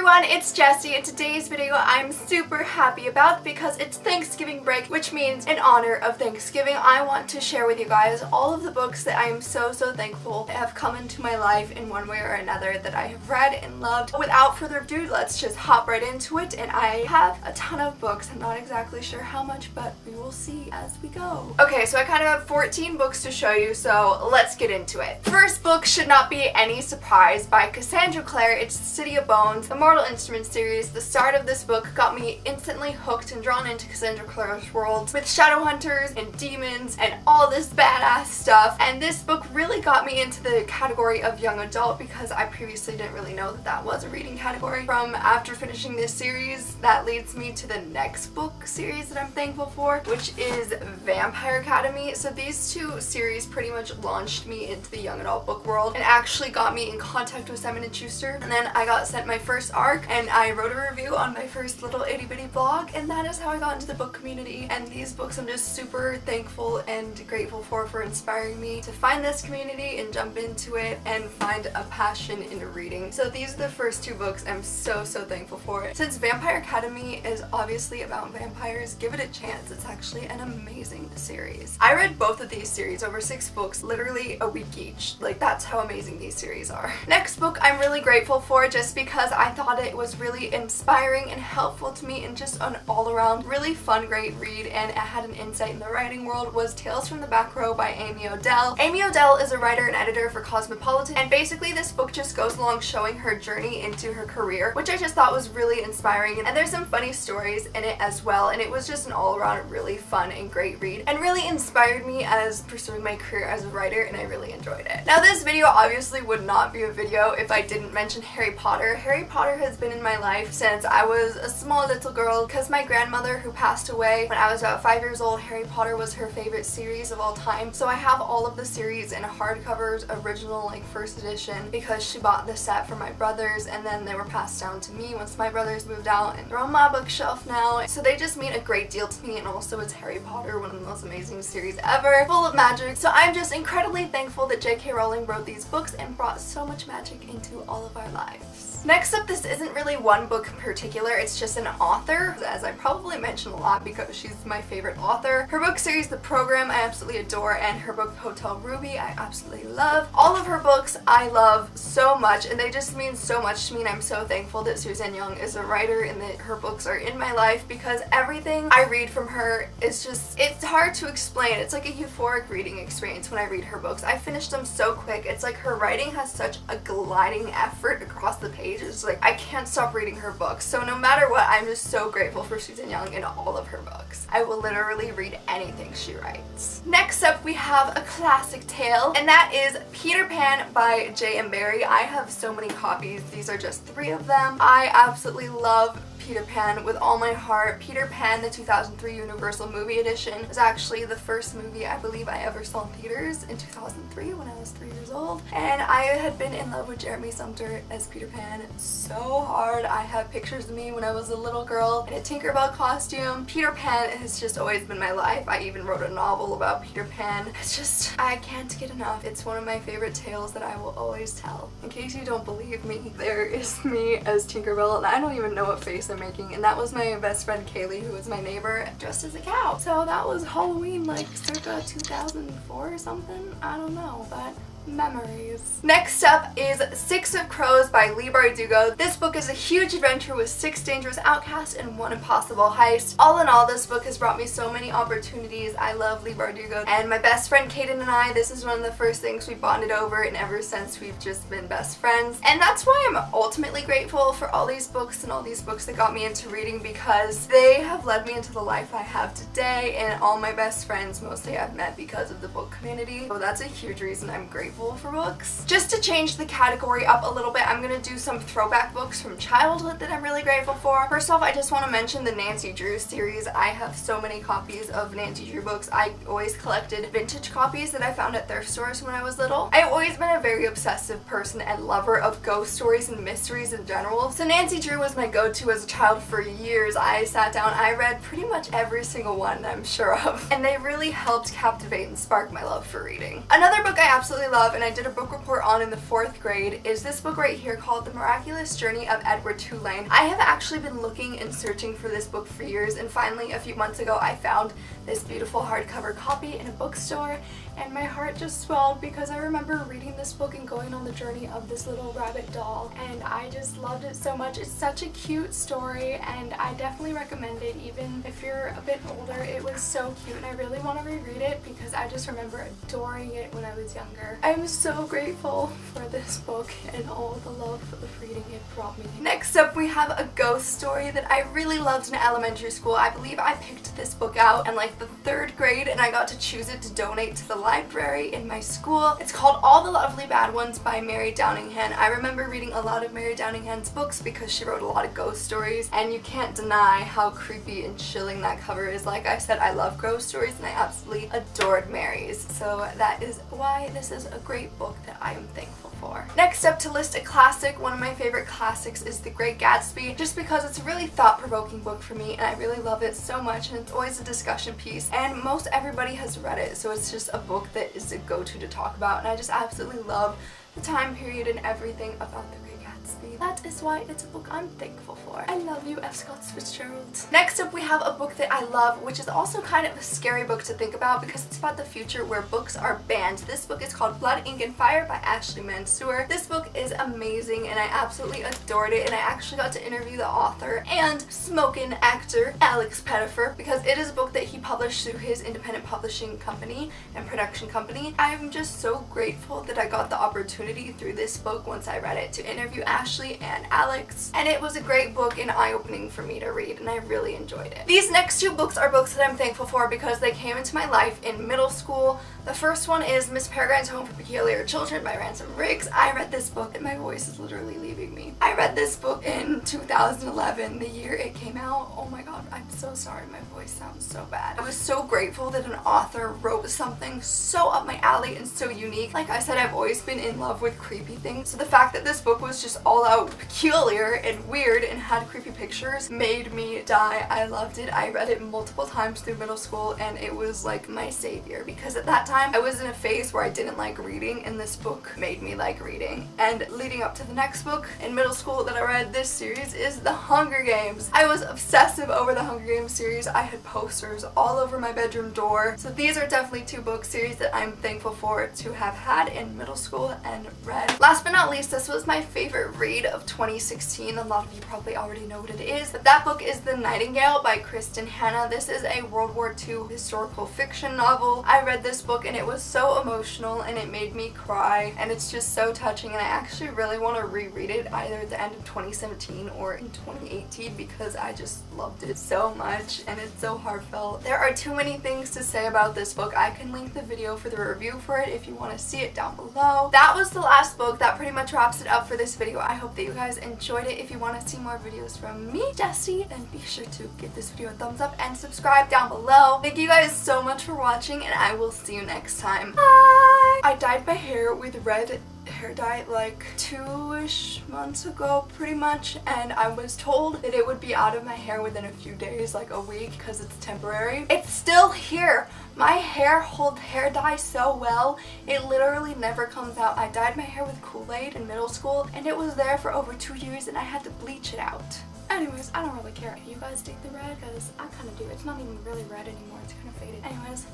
everyone, it's Jessie, and today's video I'm super happy about because it's Thanksgiving break, which means in honor of Thanksgiving, I want to share with you guys all of the books that I am so thankful have come into my life in one way or another that I have read and loved. Without further ado, let's just hop right into it, and I have a ton of books. I'm not exactly sure how much, but we will see as we go. Okay, so I kind of have 14 books to show you, so let's get into it. First book should not be any surprise, by Cassandra Clare. It's City of Bones, the Mortal Instruments series. The start of this book got me instantly hooked and drawn into Cassandra Clare's world with shadow hunters and demons and all this badass stuff. And this book really got me into the category of young adult because I previously didn't really know that that was a reading category. From after finishing this series, that leads me to the next book series that I'm thankful for, which is Vampire Academy. So these two series pretty much launched me into the young adult book world and actually got me in contact with Simon & Schuster. And then I got sent my first arc and I wrote a review on my first little itty bitty blog, and that is how I got into the book community. And these books I'm just super thankful and grateful for inspiring me to find this community and jump into it and find a passion in reading. So these are the first two books I'm so thankful for. Since Vampire Academy is obviously about vampires, give it a chance. It's actually an amazing series. I read both of these series over 6 books, literally a week each. Like, that's how amazing these series are. Next book I'm really grateful for just because I thought it was really inspiring and helpful to me and just an all-around really fun, great read, and it had an insight in the writing world, was Tales from the Back Row by Amy Odell. Amy Odell is a writer and editor for Cosmopolitan, and basically this book just goes along showing her journey into her career, which I just thought was really inspiring, and there's some funny stories in it as well, and it was just an all-around really fun and great read and really inspired me as pursuing my career as a writer, and I really enjoyed it. Now, this video obviously would not be a video if I didn't mention Harry Potter. Harry Potter has been in my life since I was a small little girl because my grandmother, who passed away when I was about 5 years old, Harry Potter was her favorite series of all time. So I have all of the series in hardcovers, original, like first edition, because she bought the set for my brothers and then they were passed down to me once my brothers moved out, and they're on my bookshelf now. So they just mean a great deal to me, and also it's Harry Potter, one of the most amazing series ever, full of magic. So I'm just incredibly thankful that J.K. Rowling wrote these books and brought so much magic into all of our lives. Next up, this isn't really one book in particular, it's just an author, as I probably mentioned a lot because she's my favorite author. Her book series, The Program, I absolutely adore, and her book, Hotel Ruby, I absolutely love. All of her books I love so much, and they just mean so much to me, and I'm so thankful that Suzanne Young is a writer and that her books are in my life, because everything I read from her is just, it's hard to explain. It's like a euphoric reading experience when I read her books. I finish them so quick. It's like her writing has such a gliding effort across the page. It's like I can't stop reading her books. So no matter what, I'm just so grateful for Suzanne Young and all of her books. I will literally read anything she writes. Next up, we have a classic tale, and that is Peter Pan by J.M. Barrie. I have so many copies. These are just 3 of them. I absolutely love Peter Pan with all my heart. Peter Pan, the 2003 Universal Movie Edition, was actually the first movie I believe I ever saw in theaters in 2003 when I was 3 years old. And I had been in love with Jeremy Sumpter as Peter Pan so hard. I have pictures of me when I was a little girl in a Tinkerbell costume. Peter Pan has just always been my life. I even wrote a novel about Peter Pan. It's just, I can't get enough. It's one of my favorite tales that I will always tell. In case you don't believe me, there is me as Tinkerbell, and I don't even know what face I'm making, and that was my best friend Kaylee, who was my neighbor, dressed as a cow. So that was Halloween, like circa 2004 or something. I don't know, but memories. Next up is 6 of Crows by Leigh Bardugo. This book is a huge adventure with 6 dangerous outcasts and 1 impossible heist. All in all, this book has brought me so many opportunities. I love Leigh Bardugo, and my best friend Kaden and I, this is one of the first things we bonded over, and ever since we've just been best friends. And that's why I'm ultimately grateful for all these books and all these books that got me into reading, because they have led me into the life I have today, and all my best friends mostly I've met because of the book community. So that's a huge reason I'm grateful for books. Just to change the category up a little bit, I'm gonna do some throwback books from childhood that I'm really grateful for. First off, I just want to mention the Nancy Drew series. I have so many copies of Nancy Drew books. I always collected vintage copies that I found at thrift stores when I was little. I've always been a very obsessive person and lover of ghost stories and mysteries in general, so Nancy Drew was my go-to as a child for years. I sat down, I read pretty much every single one I'm sure of, and they really helped captivate and spark my love for reading. Another book I absolutely love love and I did a book report on in the 4th grade is this book right here called The Miraculous Journey of Edward Tulane. I have actually been looking and searching for this book for years, and finally a few months ago I found this beautiful hardcover copy in a bookstore, and my heart just swelled because I remember reading this book and going on the journey of this little rabbit doll, and I just loved it so much. It's such a cute story and I definitely recommend it even if you're a bit older. It was so cute and I really want to reread it because I just remember adoring it when I was younger. I'm so grateful for this book and all the love of reading it brought me. Next up we have a ghost story that I really loved in elementary school. I believe I picked this book out in like the 3rd grade and I got to choose it to donate to the library in my school. It's called All the Lovely Bad Ones by Mary Downinghan. I remember reading a lot of Mary Downinghan's books because she wrote a lot of ghost stories, and you can't deny how creepy and chilling that cover is. Like I said, I love ghost stories and I absolutely adored Mary's, so that is why this is a great book that I am thankful for. Next up to list a classic, one of my favorite classics is The Great Gatsby, just because it's a really thought-provoking book for me and I really love it so much, and it's always a discussion piece and most everybody has read it, so it's just a book that is a go-to to talk about, and I just absolutely love the time period and everything about The Great Gatsby. That is why it's a book I'm thankful for. I love you, F. Scott Fitzgerald. Next up we have a book that I love, which is also kind of a scary book to think about because it's about the future where books are banned. This book is called Blood, Ink, and Fire by Ashley Mansour. This book is amazing and I absolutely adored it, and I actually got to interview the author and smoking actor Alex Pettyfer because it is a book that he published through his independent publishing company and production company. I'm just so grateful that I got the opportunity through this book once I read it to interview Ashley and Alex, and it was a great book and eye-opening for me to read and I really enjoyed it. These next 2 books are books that I'm thankful for because they came into my life in middle school. The first one is Miss Peregrine's Home for Peculiar Children by Ransom Riggs. I read this book and my voice is literally leaving me. I read this book in 2011, the year it came out. Oh my god, I'm so sorry, my voice sounds so bad. I was so grateful that an author wrote something so up my alley and so unique. Like I said, I've always been in love with creepy things, so the fact that this book was just all out peculiar and weird and had creepy pictures made me die. I loved it. I read it multiple times through middle school and it was like my savior because at that time I was in a phase where I didn't like reading and this book made me like reading. And leading up to the next book in middle school that I read this series is The Hunger Games. I was obsessive over the Hunger Games series. I had posters all over my bedroom door. So these are definitely 2 book series that I'm thankful for to have had in middle school and read. Last but not least, this was my favorite read of 2016. A lot of you probably already know what it is, but that book is The Nightingale by Kristen Hanna. This is a World War II historical fiction novel. I read this book and it was so emotional and it made me cry and it's just so touching, and I actually really want to reread it either at the end of 2017 or in 2018 because I just loved it so much and it's so heartfelt. There are too many things to say about this book. I can link the video for the review for it if you want to see it down below. That was the last book. That pretty much wraps it up for this video. I hope that you guys enjoyed it. If you want to see more videos from me, Jessie, then be sure to give this video a thumbs up and subscribe down below. Thank you guys so much for watching and I will see you next time. Bye! I dyed my hair with red hair dye like 2-ish months ago pretty much, and I was told that it would be out of my hair within a few days, like a week, because it's temporary. It's still here. My hair holds hair dye so well, it literally never comes out. I dyed my hair with Kool-Aid in middle school and it was there for over 2 years and I had to bleach it out. Anyways, I don't really care. You guys dig the red? Because I kind of do. It's not even really red anymore. It's kind of faded. Anyways,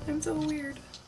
I'm so weird.